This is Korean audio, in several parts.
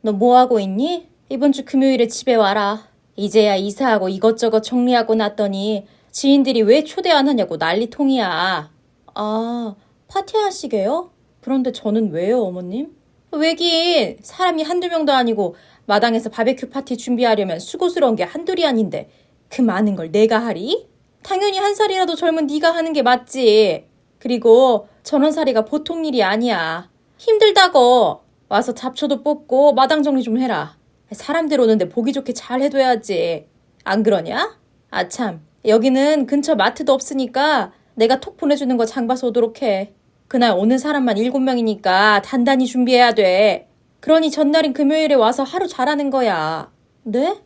너 뭐하고 있니? 이번 주 금요일에 집에 와라. 이제야 이사하고 이것저것 정리하고 났더니 지인들이 왜 초대 안 하냐고 난리통이야. 아, 파티하시게요? 그런데 저는 왜요, 어머님? 왜긴 사람이 한두 명도 아니고 마당에서 바베큐 파티 준비하려면 수고스러운 게 한둘이 아닌데 그 많은 걸 내가 하리? 당연히 한 살이라도 젊은 네가 하는 게 맞지. 그리고 전원살이가 보통 일이 아니야. 힘들다고. 와서 잡초도 뽑고 마당 정리 좀 해라. 사람들 오는데 보기 좋게 잘 해둬야지. 안 그러냐? 아참, 여기는 근처 마트도 없으니까 내가 톡 보내주는 거 장봐서 오도록 해. 그날 오는 사람만 7명이니까 단단히 준비해야 돼. 그러니 전날인 금요일에 와서 하루 자라는 거야. 네?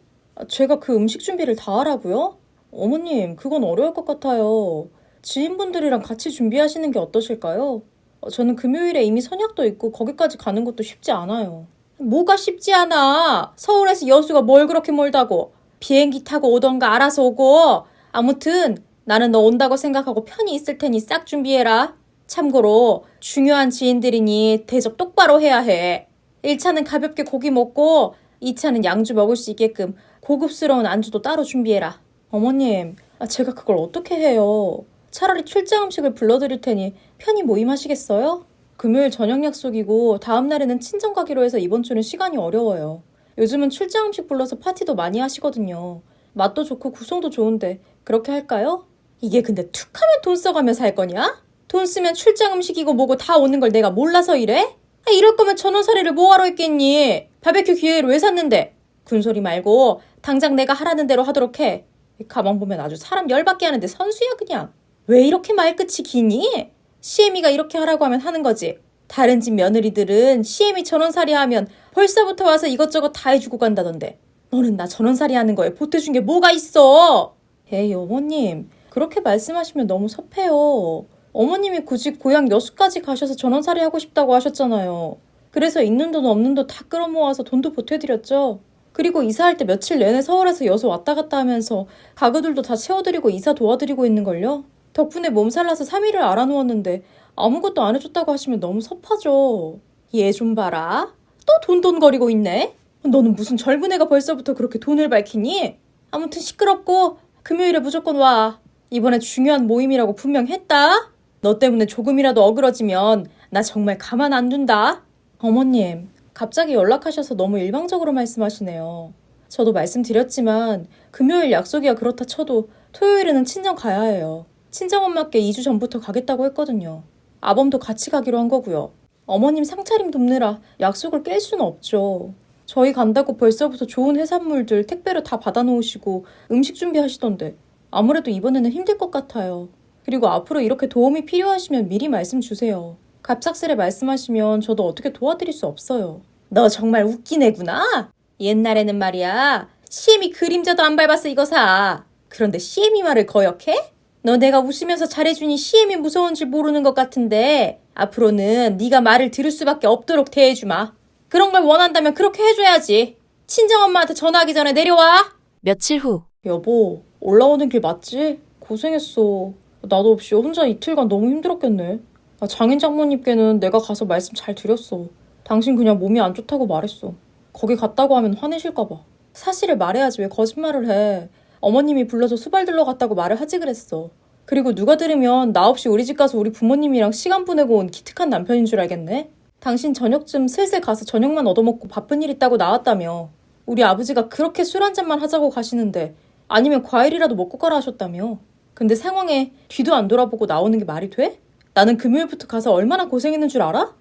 제가 그 음식 준비를 다 하라고요? 어머님, 그건 어려울 것 같아요. 지인분들이랑 같이 준비하시는 게 어떠실까요? 저는 금요일에 이미 선약도 있고 거기까지 가는 것도 쉽지 않아요. 뭐가 쉽지 않아? 서울에서 여수가 뭘 그렇게 멀다고. 비행기 타고 오던가 알아서 오고. 아무튼 나는 너 온다고 생각하고 편히 있을 테니 싹 준비해라. 참고로 중요한 지인들이니 대접 똑바로 해야 해. 1차는 가볍게 고기 먹고 2차는 양주 먹을 수 있게끔 고급스러운 안주도 따로 준비해라. 어머님, 제가 그걸 어떻게 해요? 차라리 출장 음식을 불러드릴 테니 편히 모임하시겠어요? 금요일 저녁 약속이고 다음 날에는 친정 가기로 해서 이번 주는 시간이 어려워요. 요즘은 출장 음식 불러서 파티도 많이 하시거든요. 맛도 좋고 구성도 좋은데 그렇게 할까요? 이게 근데 툭하면 돈 써가면서 할 거냐? 돈 쓰면 출장 음식이고 뭐고 다 오는 걸 내가 몰라서 이래? 이럴 거면 전원사리를 뭐하러 했겠니? 바베큐 기회를 왜 샀는데? 군소리 말고 당장 내가 하라는 대로 하도록 해. 가만 보면 아주 사람 열받게 하는데 선수야 그냥. 왜 이렇게 말끝이 기니? 시애미가 이렇게 하라고 하면 하는 거지. 다른 집 며느리들은 시애미 전원살이 하면 벌써부터 와서 이것저것 다 해주고 간다던데. 너는 나 전원살이 하는 거에 보태준 게 뭐가 있어? 에이 어머님, 그렇게 말씀하시면 너무 섭해요. 어머님이 굳이 고향 여수까지 가셔서 전원살이 하고 싶다고 하셨잖아요. 그래서 있는 돈 없는 돈 다 끌어모아서 돈도 보태드렸죠. 그리고 이사할 때 며칠 내내 서울에서 여수 왔다 갔다 하면서 가구들도 다 채워드리고 이사 도와드리고 있는걸요. 덕분에 몸살나서 3일을 알아누웠는데 아무것도 안 해줬다고 하시면 너무 섭하죠. 얘 좀 봐라. 또 돈돈거리고 있네. 너는 무슨 젊은 애가 벌써부터 그렇게 돈을 밝히니? 아무튼 시끄럽고 금요일에 무조건 와. 이번에 중요한 모임이라고 분명 했다. 너 때문에 조금이라도 어그러지면 나 정말 가만 안 둔다. 어머님, 갑자기 연락하셔서 너무 일방적으로 말씀하시네요. 저도 말씀드렸지만 금요일 약속이야 그렇다 쳐도 토요일에는 친정 가야 해요. 친정엄마께 2주 전부터 가겠다고 했거든요. 아범도 같이 가기로 한 거고요. 어머님 상차림 돕느라 약속을 깰 수는 없죠. 저희 간다고 벌써부터 좋은 해산물들 택배로 다 받아놓으시고 음식 준비하시던데 아무래도 이번에는 힘들 것 같아요. 그리고 앞으로 이렇게 도움이 필요하시면 미리 말씀 주세요. 갑작스레 말씀하시면 저도 어떻게 도와드릴 수 없어요. 너 정말 웃긴 애구나. 옛날에는 말이야. 시애미 그림자도 안 밟았어 이거 사. 그런데 시애미 말을 거역해? 너 내가 웃으면서 잘해주니 시애미 무서운 줄 모르는 것 같은데 앞으로는 네가 말을 들을 수밖에 없도록 대해주마. 그런 걸 원한다면 그렇게 해줘야지. 친정엄마한테 전화하기 전에 내려와. 며칠 후. 여보, 올라오는 길 맞지? 고생했어. 나도 없이 혼자 이틀간 너무 힘들었겠네. 장인 장모님께는 내가 가서 말씀 잘 드렸어. 당신 그냥 몸이 안 좋다고 말했어. 거기 갔다고 하면 화내실까 봐. 사실을 말해야지 왜 거짓말을 해. 어머님이 불러서 수발 들러 갔다고 말을 하지 그랬어. 그리고 누가 들으면 나 없이 우리 집 가서 우리 부모님이랑 시간 보내고 온 기특한 남편인 줄 알겠네. 당신 저녁쯤 슬슬 가서 저녁만 얻어먹고 바쁜 일 있다고 나왔다며. 우리 아버지가 그렇게 술 한잔만 하자고 가시는데 아니면 과일이라도 먹고 가라 하셨다며. 근데 상황에 뒤도 안 돌아보고 나오는 게 말이 돼? 나는 금요일부터 가서 얼마나 고생했는 줄 알아?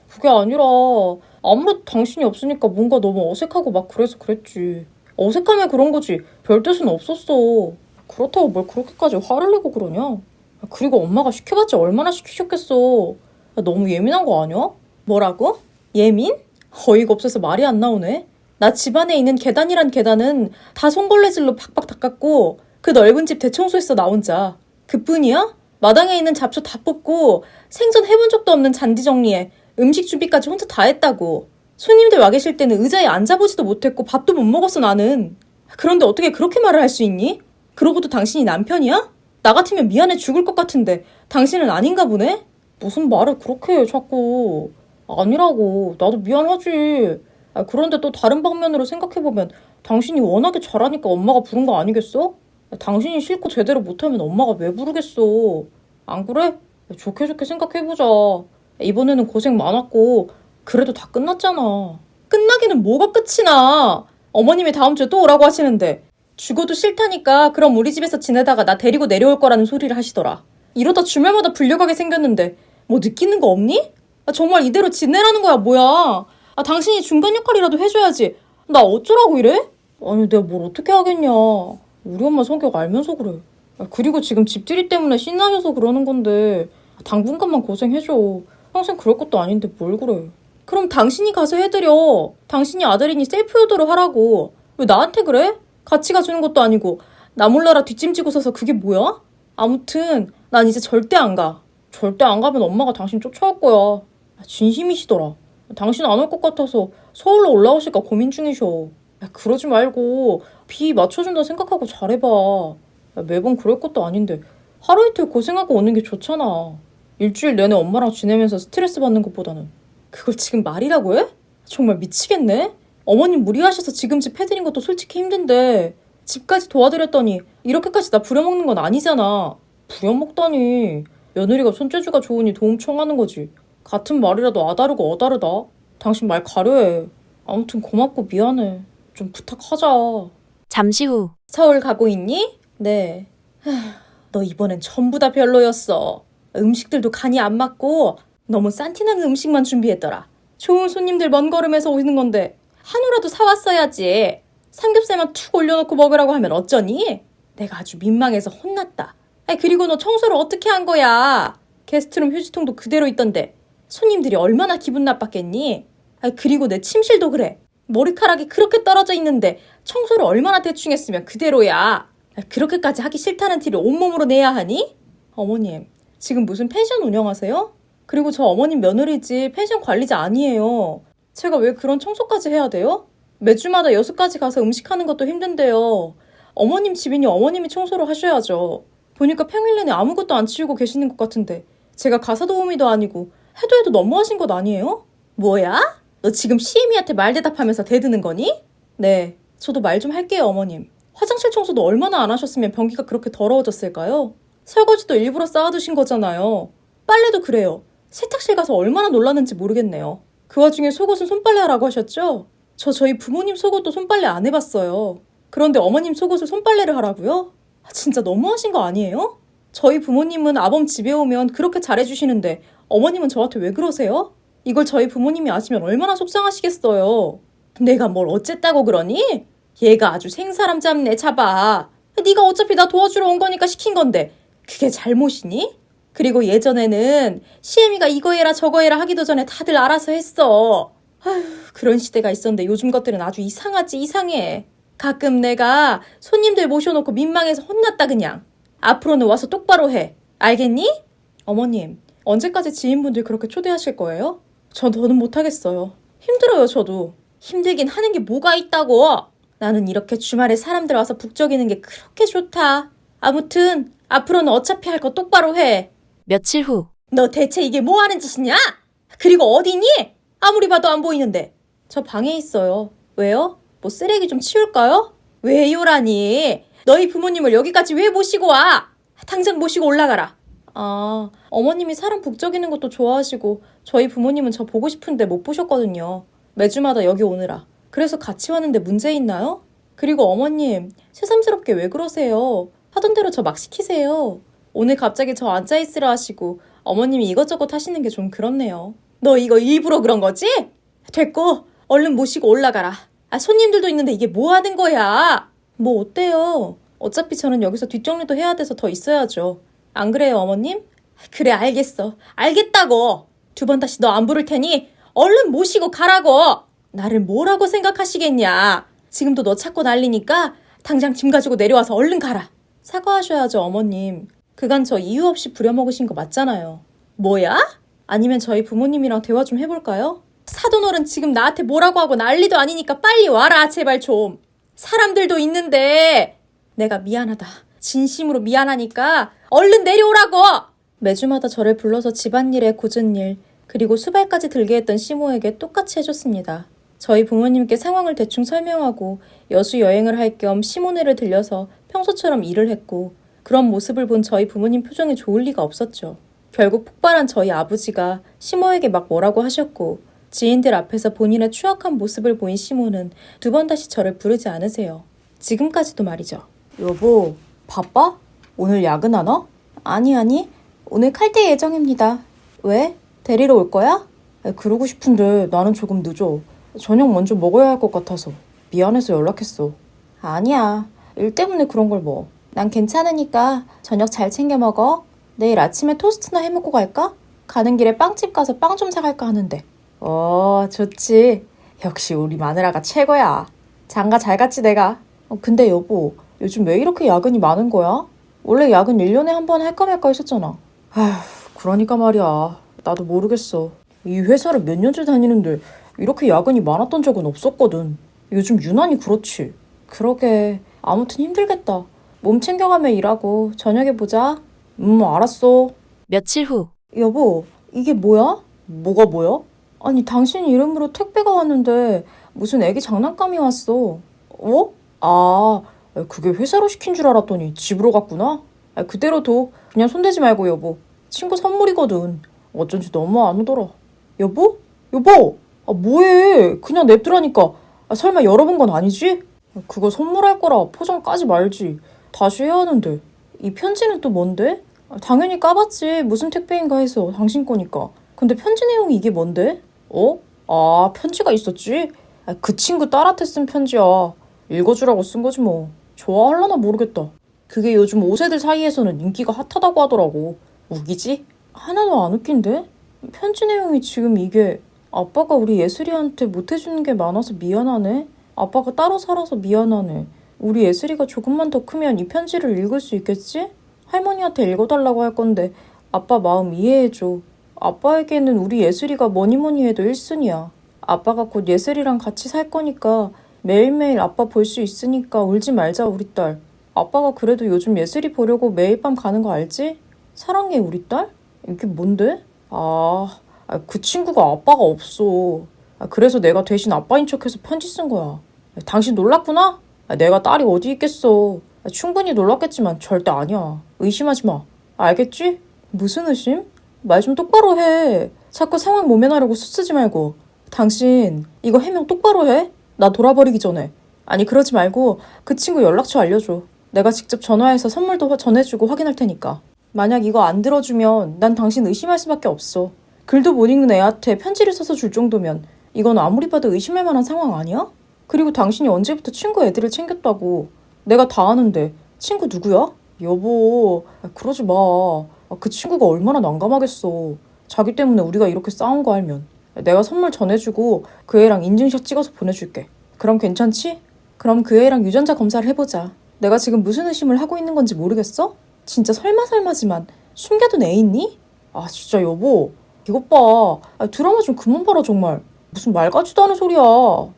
그게 아니라 아무래도 당신이 없으니까 뭔가 너무 어색하고 막 그래서 그랬지. 어색하면 그런 거지 별 뜻은 없었어. 그렇다고 뭘 그렇게까지 화를 내고 그러냐? 그리고 엄마가 시켜봤자 얼마나 시키셨겠어. 너무 예민한 거 아니야? 뭐라고? 예민? 어이가 없어서 말이 안 나오네. 나 집안에 있는 계단이란 계단은 다 손걸레질로 팍팍 닦았고 그 넓은 집 대청소했어 나 혼자. 그뿐이야? 마당에 있는 잡초 다 뽑고 생전 해본 적도 없는 잔디 정리에 음식 준비까지 혼자 다 했다고. 손님들 와 계실 때는 의자에 앉아보지도 못했고 밥도 못 먹었어 나는. 그런데 어떻게 그렇게 말을 할 수 있니? 그러고도 당신이 남편이야? 나 같으면 미안해 죽을 것 같은데 당신은 아닌가 보네? 무슨 말을 그렇게 해 자꾸. 아니라고. 나도 미안하지. 그런데 또 다른 방면으로 생각해보면 당신이 워낙에 잘하니까 엄마가 부른 거 아니겠어? 당신이 싫고 제대로 못하면 엄마가 왜 부르겠어? 안 그래? 좋게 좋게 생각해보자. 이번에는 고생 많았고 그래도 다 끝났잖아. 끝나기는 뭐가 끝이 나. 어머님이 다음 주에 또 오라고 하시는데 죽어도 싫다니까 그럼 우리 집에서 지내다가 나 데리고 내려올 거라는 소리를 하시더라. 이러다 주말마다 불려가게 생겼는데 뭐 느끼는 거 없니? 정말 이대로 지내라는 거야 뭐야. 당신이 중간 역할이라도 해줘야지. 나 어쩌라고 이래? 아니 내가 뭘 어떻게 하겠냐. 우리 엄마 성격 알면서 그래. 그리고 지금 집들이 때문에 신나셔서 그러는 건데 당분간만 고생해줘. 평생 그럴 것도 아닌데 뭘 그래. 그럼 당신이 가서 해드려. 당신이 아들이니 셀프 효도를 하라고. 왜 나한테 그래? 같이 가주는 것도 아니고 나 몰라라 뒷짐지고 서서 그게 뭐야? 아무튼 난 이제 절대 안 가. 절대 안 가면 엄마가 당신 쫓아올 거야. 진심이시더라. 당신 안 올 것 같아서 서울로 올라오실까 고민 중이셔. 그러지 말고 비 맞춰준다 생각하고 잘해봐. 매번 그럴 것도 아닌데 하루 이틀 고생하고 오는 게 좋잖아. 일주일 내내 엄마랑 지내면서 스트레스 받는 것보다는. 그걸 지금 말이라고 해? 정말 미치겠네. 어머님 무리하셔서 지금 집 해드린 것도 솔직히 힘든데 집까지 도와드렸더니 이렇게까지 나 부려먹는 건 아니잖아. 부려먹다니. 며느리가 손재주가 좋으니 도움 청하는 거지. 같은 말이라도 아다르고 어다르다. 당신 말 가려해. 아무튼 고맙고 미안해. 좀 부탁하자. 잠시 후. 서울 가고 있니? 네. 너 이번엔 전부 다 별로였어. 음식들도 간이 안 맞고 너무 싼티나는 음식만 준비했더라. 좋은 손님들 먼 걸음에서 오는 건데 한우라도 사왔어야지. 삼겹살만 툭 올려놓고 먹으라고 하면 어쩌니? 내가 아주 민망해서 혼났다. 그리고 너 청소를 어떻게 한 거야? 게스트룸 휴지통도 그대로 있던데 손님들이 얼마나 기분 나빴겠니? 그리고 내 침실도 그래. 머리카락이 그렇게 떨어져 있는데 청소를 얼마나 대충 했으면 그대로야. 그렇게까지 하기 싫다는 티를 온몸으로 내야 하니? 어머님, 지금 무슨 펜션 운영하세요? 그리고 저 어머님 며느리지 펜션 관리자 아니에요. 제가 왜 그런 청소까지 해야 돼요? 매주마다 여수까지 가서 음식하는 것도 힘든데요. 어머님 집이니 어머님이 청소를 하셔야죠. 보니까 평일 내내 아무것도 안 치우고 계시는 것 같은데 제가 가사 도우미도 아니고 해도 너무하신 것 아니에요? 뭐야? 너 지금 시애미한테 말 대답하면서 대드는 거니? 네, 저도 말 좀 할게요 어머님. 화장실 청소도 얼마나 안 하셨으면 변기가 그렇게 더러워졌을까요? 설거지도 일부러 쌓아두신 거잖아요. 빨래도 그래요. 세탁실 가서 얼마나 놀랐는지 모르겠네요. 그 와중에 속옷은 손빨래 하라고 하셨죠? 저희 부모님 속옷도 손빨래 안 해봤어요. 그런데 어머님 속옷을 손빨래를 하라고요? 진짜 너무하신 거 아니에요? 저희 부모님은 아범 집에 오면 그렇게 잘해주시는데 어머님은 저한테 왜 그러세요? 이걸 저희 부모님이 아시면 얼마나 속상하시겠어요. 내가 뭘 어쨌다고 그러니? 얘가 아주 생사람 잡아. 네가 어차피 나 도와주러 온 거니까 시킨 건데 그게 잘못이니? 그리고 예전에는 시애미가 이거 해라 저거 해라 하기도 전에 다들 알아서 했어. 아휴, 그런 시대가 있었는데 요즘 것들은 아주 이상하지 이상해. 가끔 내가 손님들 모셔놓고 민망해서 혼났다 그냥. 앞으로는 와서 똑바로 해. 알겠니? 어머님, 언제까지 지인분들 그렇게 초대하실 거예요? 더는 못하겠어요. 힘들어요 저도. 힘들긴 하는 게 뭐가 있다고. 나는 이렇게 주말에 사람들 와서 북적이는 게 그렇게 좋다. 아무튼 앞으로는 어차피 할 거 똑바로 해. 며칠 후. 너 대체 이게 뭐 하는 짓이냐? 그리고 어디니? 아무리 봐도 안 보이는데. 저 방에 있어요. 왜요? 뭐 쓰레기 좀 치울까요? 왜요라니? 너희 부모님을 여기까지 왜 모시고 와? 당장 모시고 올라가라. 어머님이 사람 북적이는 것도 좋아하시고 저희 부모님은 저 보고 싶은데 못 보셨거든요. 매주마다 여기 오느라. 그래서 같이 왔는데 문제 있나요? 그리고 어머님, 새삼스럽게 왜 그러세요? 하던 대로 저 막 시키세요. 오늘 갑자기 저 앉아있으라 하시고 어머님이 이것저것 하시는 게 좀 그렇네요. 너 이거 일부러 그런 거지? 됐고 얼른 모시고 올라가라. 손님들도 있는데 이게 뭐 하는 거야? 뭐 어때요? 어차피 저는 여기서 뒷정리도 해야 돼서 더 있어야죠. 안 그래요 어머님? 그래 알겠어. 알겠다고. 2번 다시 너 안 부를 테니 얼른 모시고 가라고. 나를 뭐라고 생각하시겠냐. 지금도 너 찾고 난리니까 당장 짐 가지고 내려와서 얼른 가라. 사과하셔야죠 어머님. 그간 저 이유 없이 부려먹으신 거 맞잖아요. 뭐야? 아니면 저희 부모님이랑 대화 좀 해볼까요? 사돈어른 지금 나한테 뭐라고 하고 난리도 아니니까 빨리 와라 제발 좀. 사람들도 있는데. 내가 미안하다. 진심으로 미안하니까 얼른 내려오라고. 매주마다 저를 불러서 집안일에 굳은 일, 그리고 수발까지 들게 했던 시모에게 똑같이 해줬습니다. 저희 부모님께 상황을 대충 설명하고 여수 여행을 할 겸 시모네를 들려서 평소처럼 일을 했고 그런 모습을 본 저희 부모님 표정이 좋을 리가 없었죠. 결국 폭발한 저희 아버지가 시모에게 막 뭐라고 하셨고 지인들 앞에서 본인의 추악한 모습을 보인 시모는 두 번 다시 저를 부르지 않으세요. 지금까지도 말이죠. 여보, 바빠? 오늘 야근하나? 아니. 오늘 칼퇴 예정입니다. 왜? 데리러 올 거야? 그러고 싶은데 나는 조금 늦어. 저녁 먼저 먹어야 할 것 같아서. 미안해서 연락했어. 아니야. 일 때문에 그런 걸 뭐. 난 괜찮으니까 저녁 잘 챙겨 먹어. 내일 아침에 토스트나 해 먹고 갈까? 가는 길에 빵집 가서 빵 좀 사갈까 하는데. 좋지. 역시 우리 마누라가 최고야. 장가 잘 갔지 내가. 근데 여보, 요즘 왜 이렇게 야근이 많은 거야? 원래 야근 1년에 한 번 할까 말까 했었잖아. 아휴, 그러니까 말이야. 나도 모르겠어. 이 회사를 몇 년째 다니는데 이렇게 야근이 많았던 적은 없었거든. 요즘 유난히 그렇지. 그러게. 아무튼 힘들겠다. 몸 챙겨가며 일하고 저녁에 보자. 알았어. 며칠 후. 여보, 이게 뭐야? 뭐가 뭐야? 아니, 당신 이름으로 택배가 왔는데 무슨 애기 장난감이 왔어. 그게 회사로 시킨 줄 알았더니 집으로 갔구나? 그대로 둬. 그냥 손대지 말고 여보. 친구 선물이거든. 어쩐지 너무 안 오더라. 여보? 여보! 뭐해? 그냥 냅두라니까. 설마 열어본 건 아니지? 그거 선물할 거라 포장 까지 말지. 다시 해야 하는데. 이 편지는 또 뭔데? 당연히 까봤지. 무슨 택배인가 해서 당신 거니까. 근데 편지 내용이 이게 뭔데? 편지가 있었지? 그 친구 딸한테 쓴 편지야. 읽어주라고 쓴 거지 뭐. 좋아할라나 모르겠다. 그게 요즘 5세들 사이에서는 인기가 핫하다고 하더라고. 웃기지? 하나도 안 웃긴데? 편지 내용이 지금 이게 아빠가 우리 예슬이한테 못해주는 게 많아서 미안하네. 아빠가 따로 살아서 미안하네. 우리 예슬이가 조금만 더 크면 이 편지를 읽을 수 있겠지? 할머니한테 읽어달라고 할 건데 아빠 마음 이해해줘. 아빠에게는 우리 예슬이가 뭐니 해도 1순위야. 아빠가 곧 예슬이랑 같이 살 거니까 매일매일 아빠 볼 수 있으니까 울지 말자 우리 딸. 아빠가 그래도 요즘 예슬이 보려고 매일 밤 가는 거 알지? 사랑해 우리 딸? 이게 뭔데? 그 친구가 아빠가 없어. 그래서 내가 대신 아빠인 척해서 편지 쓴 거야. 당신 놀랐구나? 내가 딸이 어디 있겠어. 충분히 놀랐겠지만 절대 아니야. 의심하지 마. 알겠지? 무슨 의심? 말 좀 똑바로 해. 자꾸 상황 모면하려고 수쓰지 말고. 당신 이거 해명 똑바로 해. 나 돌아버리기 전에. 아니 그러지 말고 그 친구 연락처 알려줘. 내가 직접 전화해서 선물도 전해주고 확인할 테니까. 만약 이거 안 들어주면 난 당신 의심할 수밖에 없어. 글도 못 읽는 애한테 편지를 써서 줄 정도면 이건 아무리 봐도 의심할 만한 상황 아니야? 그리고 당신이 언제부터 친구 애들을 챙겼다고. 내가 다 아는데 친구 누구야? 여보, 그러지 마. 그 친구가 얼마나 난감하겠어. 자기 때문에 우리가 이렇게 싸운 거 알면. 내가 선물 전해주고 그 애랑 인증샷 찍어서 보내줄게. 그럼 괜찮지? 그럼 그 애랑 유전자 검사를 해보자. 내가 지금 무슨 의심을 하고 있는 건지 모르겠어? 진짜 설마지만 숨겨둔 애 있니? 진짜 여보. 이것 봐. 드라마 좀 그만 봐라 정말. 무슨 말 같지도 않은 소리야.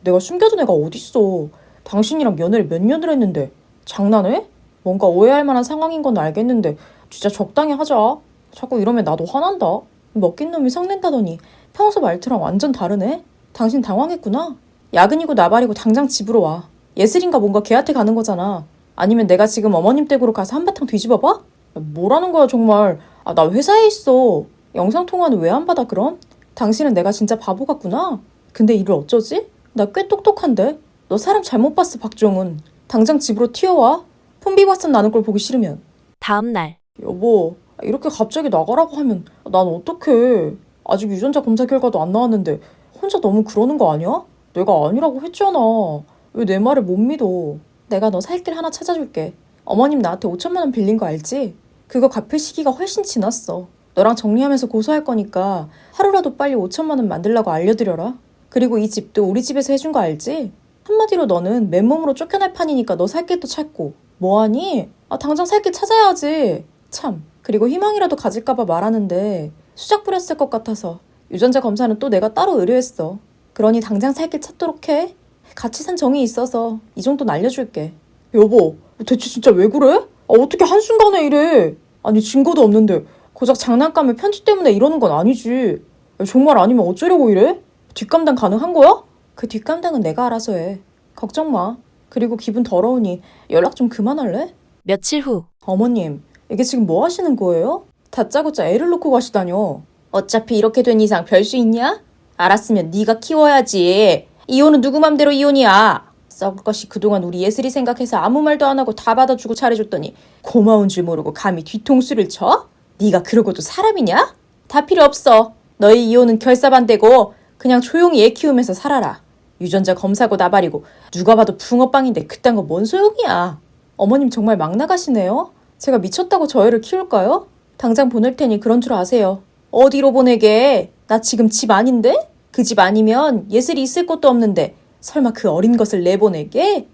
내가 숨겨둔 애가 어딨어. 당신이랑 연애를 몇 년을 했는데 장난해? 뭔가 오해할 만한 상황인 건 알겠는데 진짜 적당히 하자. 자꾸 이러면 나도 화난다. 먹긴 놈이 성낸다더니 평소 말투랑 완전 다르네? 당신 당황했구나. 야근이고 나발이고 당장 집으로 와. 예슬인가 뭔가 걔한테 가는 거잖아. 아니면 내가 지금 어머님 댁으로 가서 한바탕 뒤집어봐? 뭐라는 거야 정말. 나 회사에 있어. 영상통화는 왜 안 받아 그럼? 당신은 내가 진짜 바보 같구나. 근데 이를 어쩌지? 나 꽤 똑똑한데? 너 사람 잘못 봤어 박종훈. 당장 집으로 튀어와. 폰비바슨 나는 걸 보기 싫으면. 다음 날. 여보, 이렇게 갑자기 나가라고 하면 난 어떡해. 아직 유전자 검사 결과도 안 나왔는데 혼자 너무 그러는 거 아니야? 내가 아니라고 했잖아. 왜 내 말을 못 믿어. 내가 너 살 길 하나 찾아줄게. 어머님 나한테 5천만 원 빌린 거 알지? 그거 갚을 시기가 훨씬 지났어. 너랑 정리하면서 고소할 거니까 하루라도 빨리 5천만 원 만들라고 알려드려라. 그리고 이 집도 우리 집에서 해준 거 알지? 한마디로 너는 맨몸으로 쫓겨날 판이니까 너 살 길도 찾고. 뭐하니? 당장 살 길 찾아야지. 참. 그리고 희망이라도 가질까봐 말하는데 수작 부렸을 것 같아서 유전자 검사는 또 내가 따로 의뢰했어. 그러니 당장 살 길 찾도록 해. 같이 산 정이 있어서 이 정도는 알려줄게. 여보, 대체 진짜 왜 그래? 어떻게 한순간에 이래? 아니 증거도 없는데 고작 장난감에 편지 때문에 이러는 건 아니지. 정말 아니면 어쩌려고 이래? 뒷감당 가능한 거야? 그 뒷감당은 내가 알아서 해. 걱정 마. 그리고 기분 더러우니 연락 좀 그만할래? 며칠 후. 어머님, 이게 지금 뭐 하시는 거예요? 다짜고짜 애를 놓고 가시다뇨. 어차피 이렇게 된 이상 별 수 있냐? 알았으면 네가 키워야지. 이혼은 누구 맘대로 이혼이야. 썩을 것이 그동안 우리 예슬이 생각해서 아무 말도 안 하고 다 받아주고 잘해줬더니 고마운 줄 모르고 감히 뒤통수를 쳐? 네가 그러고도 사람이냐? 다 필요 없어. 너희 이혼은 결사반대고 그냥 조용히 애 키우면서 살아라. 유전자 검사고 나발이고 누가 봐도 붕어빵인데 그딴 거 뭔 소용이야. 어머님 정말 막 나가시네요? 제가 미쳤다고 저 애를 키울까요? 당장 보낼 테니 그런 줄 아세요. 어디로 보내게? 나 지금 집 아닌데? 그 집 아니면 예슬이 있을 곳도 없는데 설마 그 어린 것을 내보내게?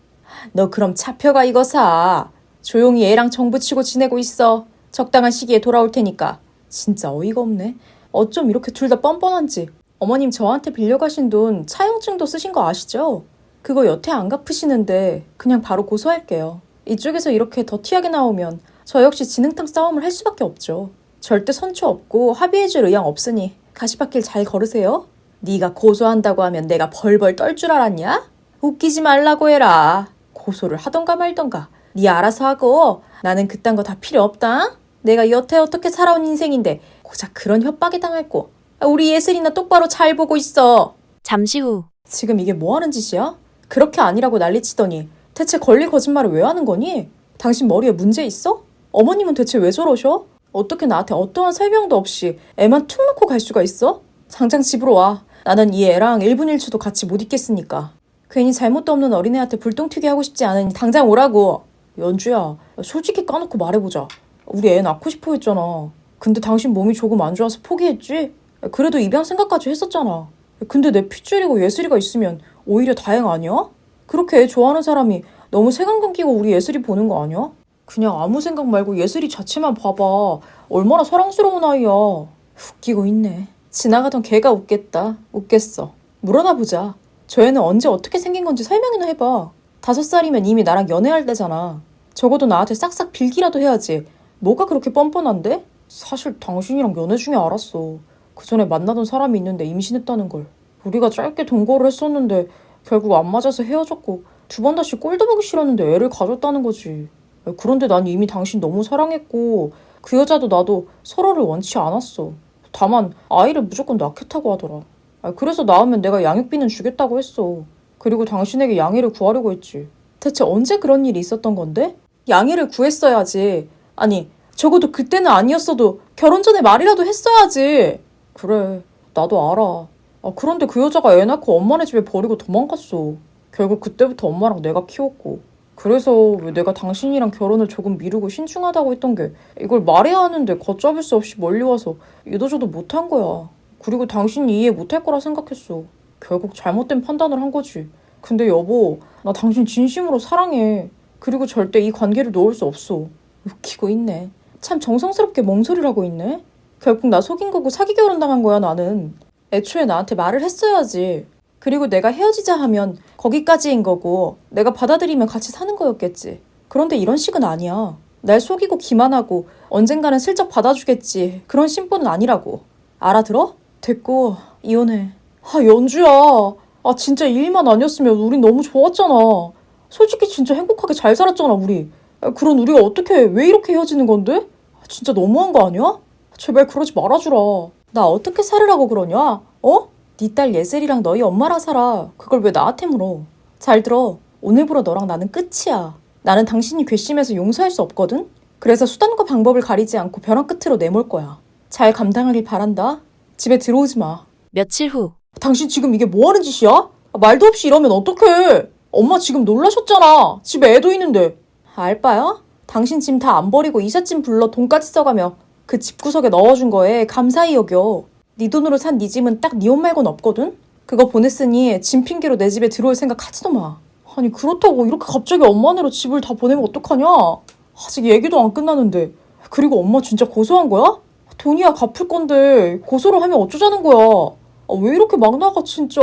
너 그럼 잡혀가 이거 사. 조용히 애랑 정붙이고 지내고 있어. 적당한 시기에 돌아올 테니까. 진짜 어이가 없네. 어쩜 이렇게 둘 다 뻔뻔한지. 어머님 저한테 빌려가신 돈 차용증도 쓰신 거 아시죠? 그거 여태 안 갚으시는데 그냥 바로 고소할게요. 이쪽에서 이렇게 더티하게 나오면 저 역시 진흙탕 싸움을 할 수밖에 없죠. 절대 선처 없고 합의해줄 의향 없으니 가시밭길 잘 걸으세요. 네가 고소한다고 하면 내가 벌벌 떨 줄 알았냐? 웃기지 말라고 해라. 고소를 하던가 말던가. 네 알아서 하고 나는 그딴 거 다 필요 없다. 내가 여태 어떻게 살아온 인생인데 고작 그런 협박에 당할 거. 우리 예슬이나 똑바로 잘 보고 있어. 잠시 후. 지금 이게 뭐 하는 짓이야? 그렇게 아니라고 난리치더니 대체 걸릴 거짓말을 왜 하는 거니? 당신 머리에 문제 있어? 어머님은 대체 왜 저러셔? 어떻게 나한테 어떠한 설명도 없이 애만 툭 놓고 갈 수가 있어? 당장 집으로 와. 나는 이 애랑 1분 1초도 같이 못 있겠으니까. 괜히 잘못도 없는 어린애한테 불똥 튀게 하고 싶지 않으니 당장 오라고. 연주야, 솔직히 까놓고 말해보자. 우리 애 낳고 싶어 했잖아. 근데 당신 몸이 조금 안 좋아서 포기했지? 그래도 입양 생각까지 했었잖아. 근데 내 핏줄이고 예슬이가 있으면 오히려 다행 아니야? 그렇게 애 좋아하는 사람이 너무 색안경 끼고 우리 예슬이 보는 거 아니야? 그냥 아무 생각 말고 예슬이 자체만 봐봐. 얼마나 사랑스러운 아이야. 웃기고 있네. 지나가던 개가 웃겠다. 웃겠어. 물어나 보자. 저 애는 언제 어떻게 생긴 건지 설명이나 해봐. 5살이면 이미 나랑 연애할 때잖아. 적어도 나한테 싹싹 빌기라도 해야지. 뭐가 그렇게 뻔뻔한데? 사실 당신이랑 연애 중에 알았어. 그 전에 만나던 사람이 있는데 임신했다는 걸. 우리가 짧게 동거를 했었는데 결국 안 맞아서 헤어졌고 2번 다시 꼴도 보기 싫었는데 애를 가졌다는 거지. 그런데 난 이미 당신 너무 사랑했고 그 여자도 나도 서로를 원치 않았어. 다만 아이를 무조건 낳겠다고 하더라. 그래서 낳으면 내가 양육비는 주겠다고 했어. 그리고 당신에게 양해를 구하려고 했지. 대체 언제 그런 일이 있었던 건데? 양해를 구했어야지. 아니, 적어도 그때는 아니었어도 결혼 전에 말이라도 했어야지. 그래, 나도 알아. 그런데 그 여자가 애 낳고 엄마네 집에 버리고 도망갔어. 결국 그때부터 엄마랑 내가 키웠고. 그래서 왜 내가 당신이랑 결혼을 조금 미루고 신중하다고 했던 게 이걸 말해야 하는데 걷잡을 수 없이 멀리 와서 이도저도 못한 거야. 그리고 당신이 이해 못할 거라 생각했어. 결국 잘못된 판단을 한 거지. 근데 여보, 나 당신 진심으로 사랑해. 그리고 절대 이 관계를 놓을 수 없어. 웃기고 있네. 참 정성스럽게 멍소리를 하고 있네. 결국 나 속인 거고 사기 결혼당한 거야 나는. 애초에 나한테 말을 했어야지. 그리고 내가 헤어지자 하면 거기까지인 거고 내가 받아들이면 같이 사는 거였겠지. 그런데 이런 식은 아니야. 날 속이고 기만하고 언젠가는 슬쩍 받아주겠지. 그런 심보는 아니라고. 알아들어? 됐고 이혼해. 연주야. 진짜 이 일만 아니었으면 우린 너무 좋았잖아. 솔직히 진짜 행복하게 잘 살았잖아 우리. 그런 우리가 어떻게 왜 이렇게 헤어지는 건데? 진짜 너무한 거 아니야? 제발 그러지 말아주라. 나 어떻게 살으라고 그러냐? 네 딸 예슬이랑 너희 엄마랑 살아. 그걸 왜 나한테 물어? 잘 들어. 오늘부로 너랑 나는 끝이야. 나는 당신이 괘씸해서 용서할 수 없거든? 그래서 수단과 방법을 가리지 않고 벼랑 끝으로 내몰 거야. 잘 감당하길 바란다. 집에 들어오지 마. 며칠 후. 당신 지금 이게 뭐 하는 짓이야? 말도 없이 이러면 어떡해. 엄마 지금 놀라셨잖아. 집에 애도 있는데. 알바야? 당신 짐 다 안 버리고 이삿짐 불러 돈까지 써가며 그 집구석에 넣어준 거에 감사히 여겨. 네 돈으로 산 네 짐은 딱 네 옷 말곤 없거든? 그거 보냈으니 짐 핑계로 내 집에 들어올 생각 하지도 마. 아니 그렇다고 이렇게 갑자기 엄마네로 집을 다 보내면 어떡하냐? 아직 얘기도 안 끝나는데. 그리고 엄마 진짜 고소한 거야? 돈이야 갚을 건데 고소를 하면 어쩌자는 거야? 왜 이렇게 막 나가 진짜.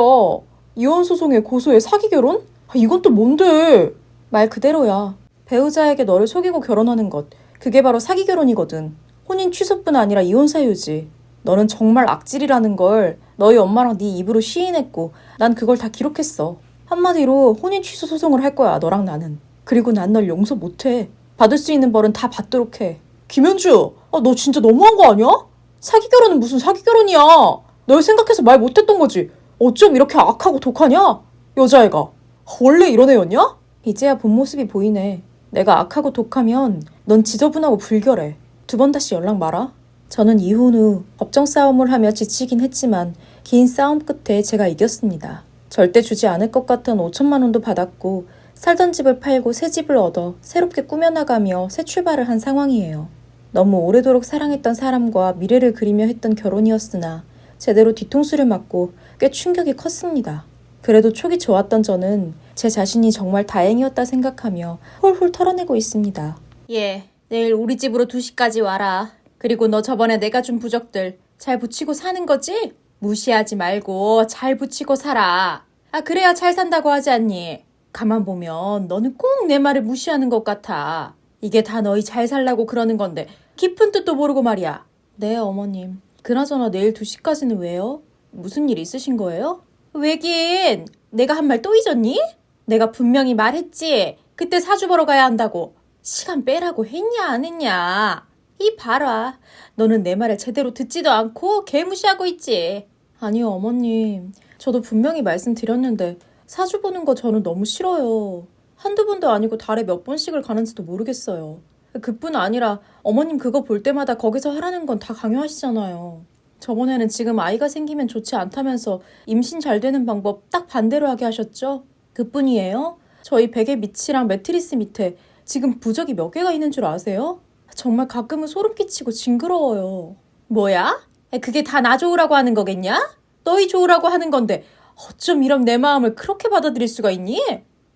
이혼 소송에 고소에 사기 결혼? 이건 또 뭔데? 말 그대로야. 배우자에게 너를 속이고 결혼하는 것. 그게 바로 사기 결혼이거든. 혼인 취소뿐 아니라 이혼 사유지. 너는 정말 악질이라는 걸 너희 엄마랑 네 입으로 시인했고 난 그걸 다 기록했어. 한마디로 혼인 취소 소송을 할 거야, 너랑 나는. 그리고 난 널 용서 못해. 받을 수 있는 벌은 다 받도록 해. 김현주, 너 진짜 너무한 거 아니야? 사기 결혼은 무슨 사기 결혼이야. 널 생각해서 말 못했던 거지. 어쩜 이렇게 악하고 독하냐? 여자애가. 원래 이런 애였냐? 이제야 본 모습이 보이네. 내가 악하고 독하면 넌 지저분하고 불결해. 2번 다시 연락 마라. 저는 이혼 후 법정 싸움을 하며 지치긴 했지만 긴 싸움 끝에 제가 이겼습니다. 절대 주지 않을 것 같은 5천만 원도 받았고 살던 집을 팔고 새 집을 얻어 새롭게 꾸며나가며 새 출발을 한 상황이에요. 너무 오래도록 사랑했던 사람과 미래를 그리며 했던 결혼이었으나 제대로 뒤통수를 맞고 꽤 충격이 컸습니다. 그래도 촉이 좋았던 저는 제 자신이 정말 다행이었다 생각하며 홀홀 털어내고 있습니다. 예, 내일 우리 집으로 2시까지 와라. 그리고 너 저번에 내가 준 부적들 잘 붙이고 사는 거지? 무시하지 말고 잘 붙이고 살아. 그래야 잘 산다고 하지 않니? 가만 보면 너는 꼭 내 말을 무시하는 것 같아. 이게 다 너희 잘 살라고 그러는 건데 깊은 뜻도 모르고 말이야. 네, 어머님. 그나저나 내일 2시까지는 왜요? 무슨 일 있으신 거예요? 왜긴 내가 한 말 또 잊었니? 내가 분명히 말했지. 그때 사주 보러 가야 한다고. 시간 빼라고 했냐 안 했냐? 이 봐라. 너는 내 말을 제대로 듣지도 않고 개무시하고 있지. 아니요, 어머님. 저도 분명히 말씀드렸는데 사주 보는 거 저는 너무 싫어요. 한두 번도 아니고 달에 몇 번씩을 가는지도 모르겠어요. 그뿐 아니라 어머님 그거 볼 때마다 거기서 하라는 건 다 강요하시잖아요. 저번에는 지금 아이가 생기면 좋지 않다면서 임신 잘 되는 방법 딱 반대로 하게 하셨죠? 그뿐이에요? 저희 베개 밑이랑 매트리스 밑에 지금 부적이 몇 개가 있는 줄 아세요? 정말 가끔은 소름 끼치고 징그러워요. 뭐야? 그게 다 나 좋으라고 하는 거겠냐? 너희 좋으라고 하는 건데 어쩜 이런 내 마음을 그렇게 받아들일 수가 있니?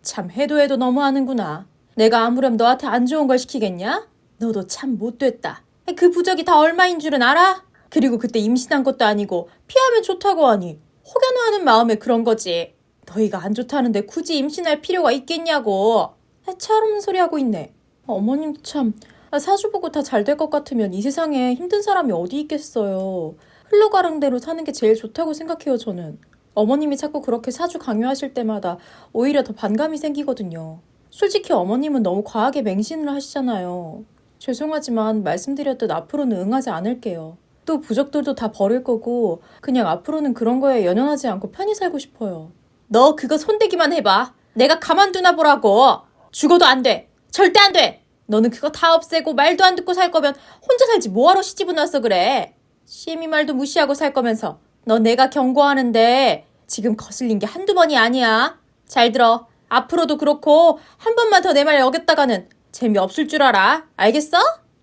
참 해도 너무하는구나. 내가 아무렴 너한테 안 좋은 걸 시키겠냐? 너도 참 못됐다. 그 부적이 다 얼마인 줄은 알아? 그리고 그때 임신한 것도 아니고 피하면 좋다고 하니 혹여나 하는 마음에 그런 거지. 너희가 안 좋다는데 굳이 임신할 필요가 있겠냐고. 철없는 소리 하고 있네. 어머님도 참 사주 보고 다 잘 될 것 같으면 이 세상에 힘든 사람이 어디 있겠어요. 흘러가는 대로 사는 게 제일 좋다고 생각해요, 저는. 어머님이 자꾸 그렇게 사주 강요하실 때마다 오히려 더 반감이 생기거든요. 솔직히 어머님은 너무 과하게 맹신을 하시잖아요. 죄송하지만 말씀드렸듯 앞으로는 응하지 않을게요. 또 부적들도 다 버릴 거고 그냥 앞으로는 그런 거에 연연하지 않고 편히 살고 싶어요. 너 그거 손대기만 해봐. 내가 가만두나 보라고. 죽어도 안 돼. 절대 안 돼. 너는 그거 다 없애고 말도 안 듣고 살 거면 혼자 살지 뭐하러 시집은 왔어 그래. 시애미 말도 무시하고 살 거면서. 너 내가 경고하는데 지금 거슬린 게 한두 번이 아니야. 잘 들어. 앞으로도 그렇고 한 번만 더 내 말 어겼다가는 재미없을 줄 알아. 알겠어?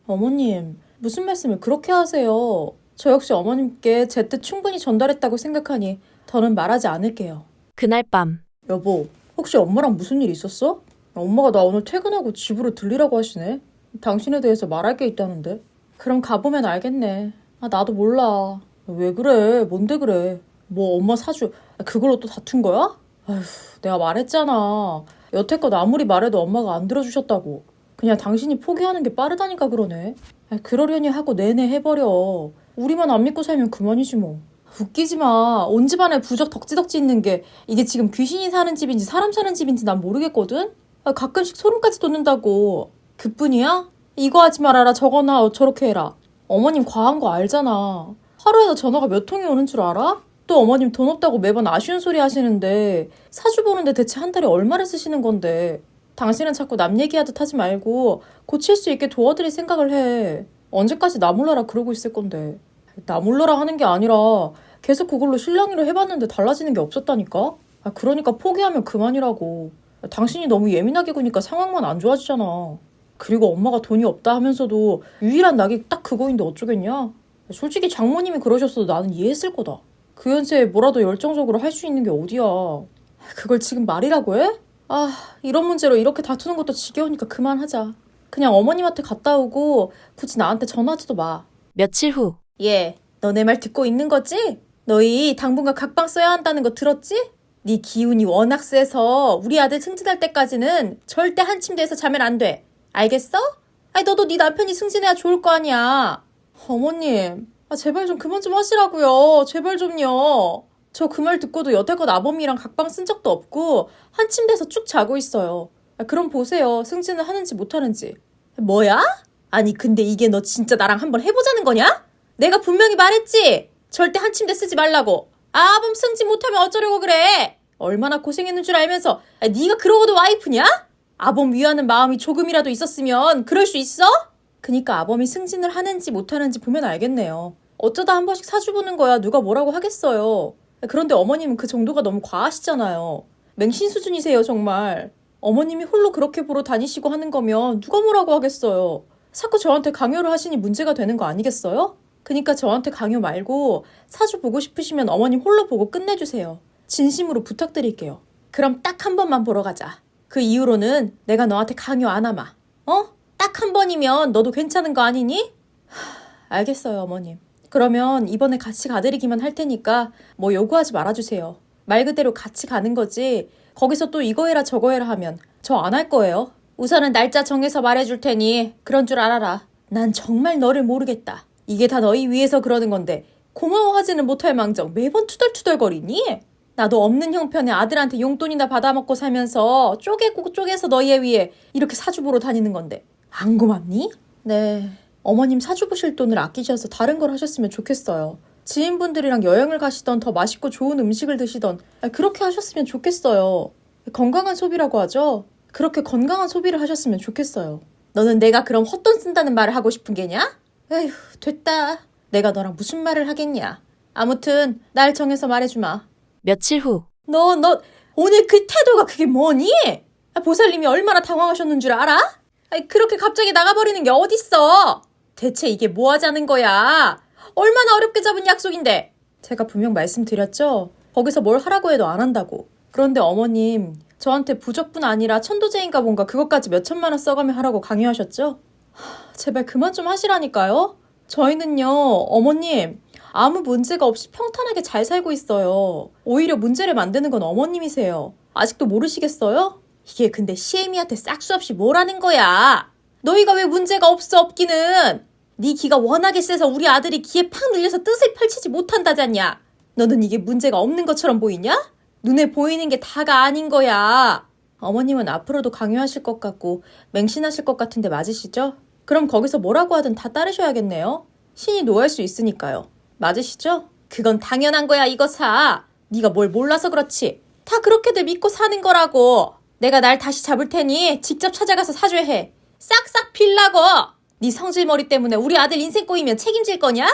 어머님, 무슨 말씀을 그렇게 하세요. 저 역시 어머님께 제 뜻 충분히 전달했다고 생각하니 더는 말하지 않을게요. 그날 밤. 여보, 혹시 엄마랑 무슨 일 있었어? 엄마가 나 오늘 퇴근하고 집으로 들리라고 하시네. 당신에 대해서 말할 게 있다는데. 그럼 가보면 알겠네. 나도 몰라. 왜 그래? 뭔데 그래? 뭐 엄마 사주 그걸로 또 다툰 거야? 아휴, 내가 말했잖아. 여태껏 아무리 말해도 엄마가 안 들어주셨다고. 그냥 당신이 포기하는 게 빠르다니까 그러네. 그러려니 하고 내내 해버려. 우리만 안 믿고 살면 그만이지 뭐. 웃기지 마. 온 집안에 부적 덕지덕지 있는 게 이게 지금 귀신이 사는 집인지 사람 사는 집인지 난 모르겠거든? 가끔씩 소름까지 돋는다고. 그뿐이야? 이거 하지 말아라 저거나 저렇게 해라. 어머님 과한 거 알잖아. 하루에도 전화가 몇 통이 오는 줄 알아? 또 어머님 돈 없다고 매번 아쉬운 소리 하시는데 사주 보는데 대체 한 달에 얼마를 쓰시는 건데. 당신은 자꾸 남 얘기하듯 하지 말고 고칠 수 있게 도와드릴 생각을 해. 언제까지 나 몰라라 그러고 있을 건데. 나 몰라라 하는 게 아니라 계속 그걸로 실랑이를 해봤는데 달라지는 게 없었다니까? 그러니까 포기하면 그만이라고. 당신이 너무 예민하게 구니까 상황만 안 좋아지잖아. 그리고 엄마가 돈이 없다 하면서도 유일한 낙이 딱 그거인데 어쩌겠냐? 솔직히 장모님이 그러셨어도 나는 이해했을 거다. 그 연세에 뭐라도 열정적으로 할 수 있는 게 어디야. 그걸 지금 말이라고 해? 이런 문제로 이렇게 다투는 것도 지겨우니까 그만하자. 그냥 어머님한테 갔다 오고 굳이 나한테 전화하지도 마. 며칠 후. 예, 너 내 말 듣고 있는 거지? 너희 당분간 각방 써야 한다는 거 들었지? 네 기운이 워낙 세서 우리 아들 승진할 때까지는 절대 한 침대에서 자면 안 돼. 알겠어? 너도 네 남편이 승진해야 좋을 거 아니야. 어머님, 아, 제발 좀 그만 좀 하시라고요. 제발 좀요. 저 그 말 듣고도 여태껏 아범이랑 각방 쓴 적도 없고 한 침대에서 쭉 자고 있어요. 아, 그럼 보세요. 승진을 하는지 못하는지. 뭐야? 아니 근데 이게 너 진짜 나랑 한번 해보자는 거냐? 내가 분명히 말했지. 절대 한 침대 쓰지 말라고. 아범 승진 못하면 어쩌려고 그래. 얼마나 고생했는 줄 알면서 네가 그러고도 와이프냐? 아범 위하는 마음이 조금이라도 있었으면 그럴 수 있어? 그니까 아범이 승진을 하는지 못하는지 보면 알겠네요. 어쩌다 한 번씩 사주 보는 거야 누가 뭐라고 하겠어요. 그런데 어머님은 그 정도가 너무 과하시잖아요. 맹신 수준이세요 정말. 어머님이 홀로 그렇게 보러 다니시고 하는 거면 누가 뭐라고 하겠어요. 자꾸 저한테 강요를 하시니 문제가 되는 거 아니겠어요? 그니까 저한테 강요 말고 사주 보고 싶으시면 어머님 홀로 보고 끝내주세요. 진심으로 부탁드릴게요. 그럼 딱 한 번만 보러 가자. 그 이후로는 내가 너한테 강요 안 하마. 어? 딱 한 번이면 너도 괜찮은 거 아니니? 알겠어요, 어머님. 그러면 이번에 같이 가드리기만 할 테니까 뭐 요구하지 말아주세요. 말 그대로 같이 가는 거지. 거기서 또 이거 해라 저거 해라 하면 저 안 할 거예요. 우선은 날짜 정해서 말해줄 테니 그런 줄 알아라. 난 정말 너를 모르겠다. 이게 다 너희 위해서 그러는 건데 고마워하지는 못할 망정 매번 투덜투덜거리니? 나도 없는 형편에 아들한테 용돈이나 받아먹고 살면서 쪼개고 쪼개서 너희에 위해 이렇게 사주 보러 다니는 건데 안 고맙니? 네, 어머님 사주 보실 돈을 아끼셔서 다른 걸 하셨으면 좋겠어요. 지인분들이랑 여행을 가시던 더 맛있고 좋은 음식을 드시던 그렇게 하셨으면 좋겠어요. 건강한 소비라고 하죠? 그렇게 건강한 소비를 하셨으면 좋겠어요. 너는 내가 그럼 헛돈 쓴다는 말을 하고 싶은 게냐? 에휴, 됐다. 내가 너랑 무슨 말을 하겠냐. 아무튼 날 정해서 말해주마. 며칠 후. 너 오늘 그 태도가 그게 뭐니? 보살님이 얼마나 당황하셨는 줄 알아? 그렇게 갑자기 나가버리는 게 어딨어? 대체 이게 뭐 하자는 거야? 얼마나 어렵게 잡은 약속인데. 제가 분명 말씀드렸죠? 거기서 뭘 하라고 해도 안 한다고. 그런데 어머님 저한테 부적뿐 아니라 천도제인가 뭔가 그것까지 몇 천만 원 써가며 하라고 강요하셨죠? 제발 그만 좀 하시라니까요. 저희는요, 어머님 아무 문제가 없이 평탄하게 잘 살고 있어요. 오히려 문제를 만드는 건 어머님이세요. 아직도 모르시겠어요? 이게 근데 시애미한테 싹수 없이 뭐라는 거야. 너희가 왜 문제가 없기는. 네 기가 워낙에 세서 우리 아들이 기에 팍 눌려서 뜻을 펼치지 못한다잖냐. 너는 이게 문제가 없는 것처럼 보이냐? 눈에 보이는 게 다가 아닌 거야. 어머님은 앞으로도 강요하실 것 같고 맹신하실 것 같은데 맞으시죠? 그럼 거기서 뭐라고 하든 다 따르셔야겠네요. 신이 노할 수 있으니까요. 맞으시죠? 그건 당연한 거야 이거사. 네가 뭘 몰라서 그렇지. 다 그렇게들 믿고 사는 거라고. 내가 날 다시 잡을 테니 직접 찾아가서 사죄해. 싹싹 빌라고. 네 성질머리 때문에 우리 아들 인생 꼬이면 책임질 거냐?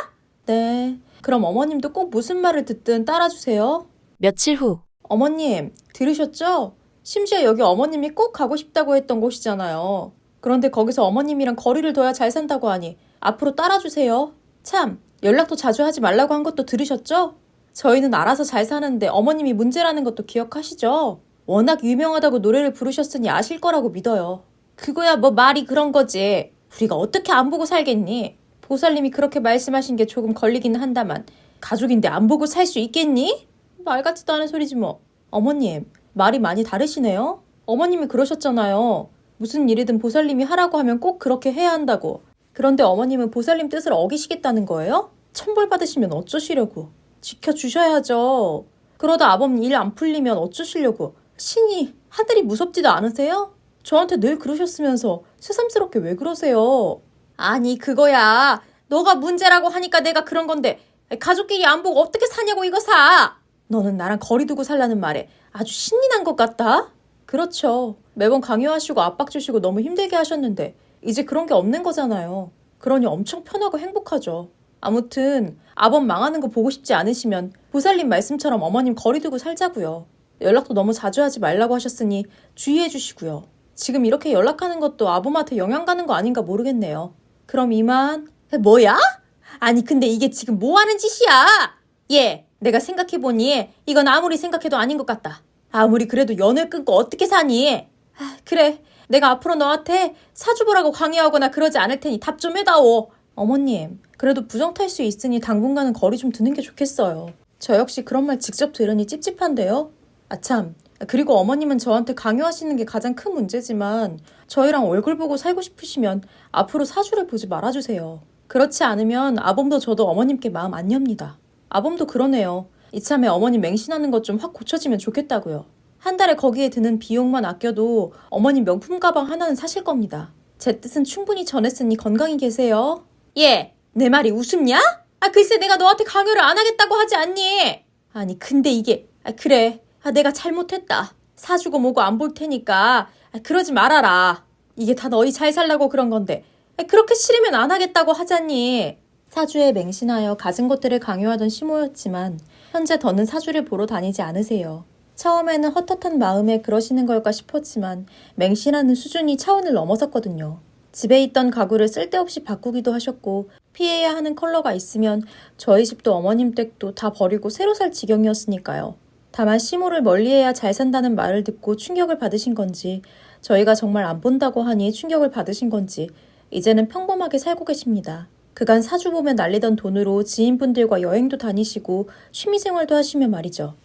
네. 그럼 어머님도 꼭 무슨 말을 듣든 따라주세요. 며칠 후. 어머님, 들으셨죠? 심지어 여기 어머님이 꼭 가고 싶다고 했던 곳이잖아요. 그런데 거기서 어머님이랑 거리를 둬야 잘 산다고 하니 앞으로 따라주세요. 참, 연락도 자주 하지 말라고 한 것도 들으셨죠? 저희는 알아서 잘 사는데 어머님이 문제라는 것도 기억하시죠? 워낙 유명하다고 노래를 부르셨으니 아실 거라고 믿어요. 그거야 뭐 말이 그런 거지. 우리가 어떻게 안 보고 살겠니? 보살님이 그렇게 말씀하신 게 조금 걸리기는 한다만 가족인데 안 보고 살 수 있겠니? 말 같지도 않은 소리지 뭐. 어머님, 말이 많이 다르시네요? 어머님이 그러셨잖아요. 무슨 일이든 보살님이 하라고 하면 꼭 그렇게 해야 한다고. 그런데 어머님은 보살님 뜻을 어기시겠다는 거예요? 천벌 받으시면 어쩌시려고. 지켜주셔야죠. 그러다 아범 일 안 풀리면 어쩌시려고. 신이, 하늘이 무섭지도 않으세요? 저한테 늘 그러셨으면서 새삼스럽게 왜 그러세요? 아니 그거야. 너가 문제라고 하니까 내가 그런 건데 가족끼리 안 보고 어떻게 사냐고 이거 사. 너는 나랑 거리 두고 살라는 말에 아주 신이 난 것 같다? 그렇죠. 매번 강요하시고 압박 주시고 너무 힘들게 하셨는데 이제 그런 게 없는 거잖아요. 그러니 엄청 편하고 행복하죠. 아무튼 아범 망하는 거 보고 싶지 않으시면 보살님 말씀처럼 어머님 거리 두고 살자고요. 연락도 너무 자주 하지 말라고 하셨으니 주의해 주시고요. 지금 이렇게 연락하는 것도 아범한테 영향 가는 거 아닌가 모르겠네요. 그럼 이만. 뭐야? 아니 근데 이게 지금 뭐 하는 짓이야? 예, 내가 생각해보니 이건 아무리 생각해도 아닌 것 같다. 아무리 그래도 연을 끊고 어떻게 사니? 그래, 내가 앞으로 너한테 사주 보라고 강요하거나 그러지 않을 테니 답 좀 해다오. 어머님, 그래도 부정 탈 수 있으니 당분간은 거리 좀 두는 게 좋겠어요. 저 역시 그런 말 직접 들으니 찝찝한데요. 아참, 그리고 어머님은 저한테 강요하시는 게 가장 큰 문제지만 저희랑 얼굴 보고 살고 싶으시면 앞으로 사주를 보지 말아주세요. 그렇지 않으면 아범도 저도 어머님께 마음 안 엽니다. 아범도 그러네요. 이참에 어머님 맹신하는 것 좀 확 고쳐지면 좋겠다고요. 한 달에 거기에 드는 비용만 아껴도 어머님 명품 가방 하나는 사실 겁니다. 제 뜻은 충분히 전했으니 건강히 계세요. 예, 내 말이 우습냐? 글쎄 내가 너한테 강요를 안 하겠다고 하지 않니? 아니 근데 이게 그래 내가 잘못했다. 사주고 뭐고 안 볼 테니까 그러지 말아라. 이게 다 너희 잘 살라고 그런 건데 그렇게 싫으면 안 하겠다고 하자니. 사주에 맹신하여 가진 것들을 강요하던 시모였지만 현재 더는 사주를 보러 다니지 않으세요. 처음에는 헛헛한 마음에 그러시는 걸까 싶었지만 맹신하는 수준이 차원을 넘어섰거든요. 집에 있던 가구를 쓸데없이 바꾸기도 하셨고 피해야 하는 컬러가 있으면 저희 집도 어머님 댁도 다 버리고 새로 살 지경이었으니까요. 다만 시모를 멀리해야 잘 산다는 말을 듣고 충격을 받으신 건지 저희가 정말 안 본다고 하니 충격을 받으신 건지 이제는 평범하게 살고 계십니다. 그간 사주 보면 날리던 돈으로 지인분들과 여행도 다니시고 취미생활도 하시며 말이죠.